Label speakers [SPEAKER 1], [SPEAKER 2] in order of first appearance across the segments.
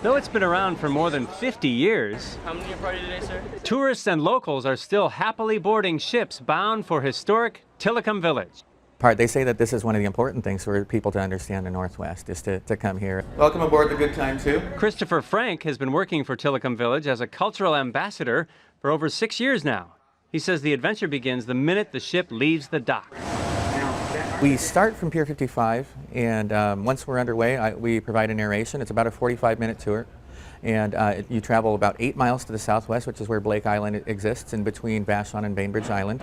[SPEAKER 1] Though it's been around for more than 50 years,
[SPEAKER 2] How many are your party today, sir?
[SPEAKER 1] tourists and locals are still happily boarding ships bound for historic Tillicum Village.
[SPEAKER 3] They say that this is one of the important things for people to understand the Northwest, is to come here. Welcome aboard the Good Time too.
[SPEAKER 1] Christopher Frank has been working for Tillicum Village as a cultural ambassador for over 6 years now. He says the adventure begins the minute the ship leaves the dock.
[SPEAKER 3] We start from Pier 55, and once we're underway, we provide a narration. It's about a 45-minute tour, and you travel about 8 miles to the southwest, which is where Blake Island exists, in between Vashon and Bainbridge Island.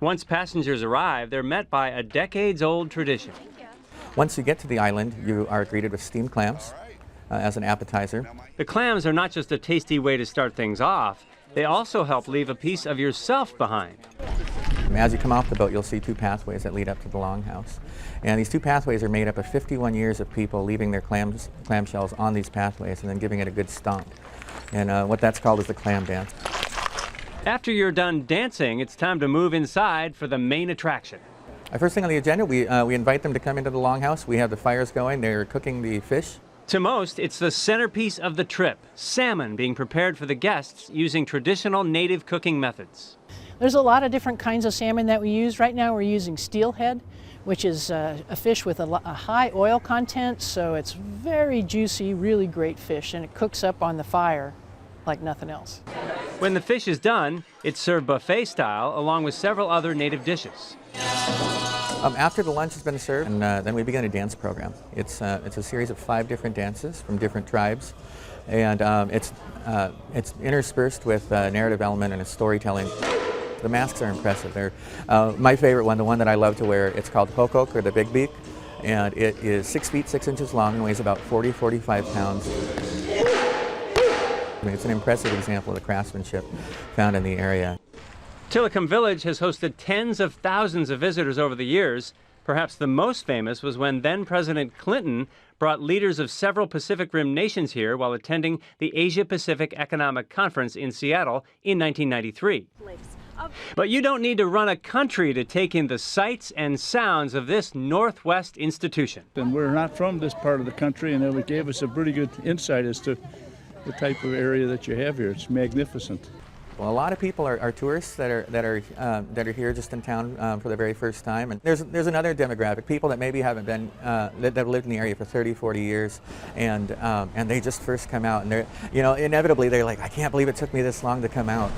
[SPEAKER 1] Once passengers arrive, they're met by a decades-old tradition.
[SPEAKER 3] Once you get to the island, you are greeted with steamed clams as an appetizer.
[SPEAKER 1] The clams are not just a tasty way to start things off, they also help leave a piece of yourself behind.
[SPEAKER 3] As you come off the boat, you'll see 2 pathways that lead up to the Longhouse. And these 2 pathways are made up of 51 years of people leaving their clamshells on these pathways and then giving it a good stomp. And what that's called is the clam dance.
[SPEAKER 1] After you're done dancing, it's time to move inside for the main attraction.
[SPEAKER 3] First thing on the agenda, we invite them to come into the Longhouse. We have the fires going. They're cooking the fish.
[SPEAKER 1] To most, it's the centerpiece of the trip, salmon being prepared for the guests using traditional native cooking methods.
[SPEAKER 4] There's a lot of different kinds of salmon that we use. Right now we're using steelhead, which is a fish with a high oil content, so it's very juicy, really great fish, and it cooks up on the fire like nothing else.
[SPEAKER 1] When the fish is done, it's served buffet style along with several other native dishes.
[SPEAKER 3] After the lunch has been served, and then we begin a dance program. It's a series of 5 different dances from different tribes, and it's interspersed with a narrative element and a storytelling. The masks are impressive. They're my favorite one, the one that I love to wear. It's called Hokok, or the Big Beak, and it is 6 feet 6 inches long and weighs about 45 pounds. I mean, it's an impressive example of the craftsmanship found in the area.
[SPEAKER 1] Tillicum Village has hosted tens of thousands of visitors over the years. Perhaps the most famous was when then-President Clinton brought leaders of several Pacific Rim nations here while attending the Asia-Pacific Economic Conference in Seattle in 1993. But you don't need to run a country to take in the sights and sounds of this Northwest institution.
[SPEAKER 5] And we're not from this part of the country, and it gave us a pretty good insight as to the type of area that you have here. It's magnificent.
[SPEAKER 3] Well, a lot of people are tourists that are here just in town for the very first time. And there's another demographic, people that maybe haven't been that have lived in the area for 30, 40 years, and they just first come out, and they're, inevitably they're like, I can't believe it took me this long to come out.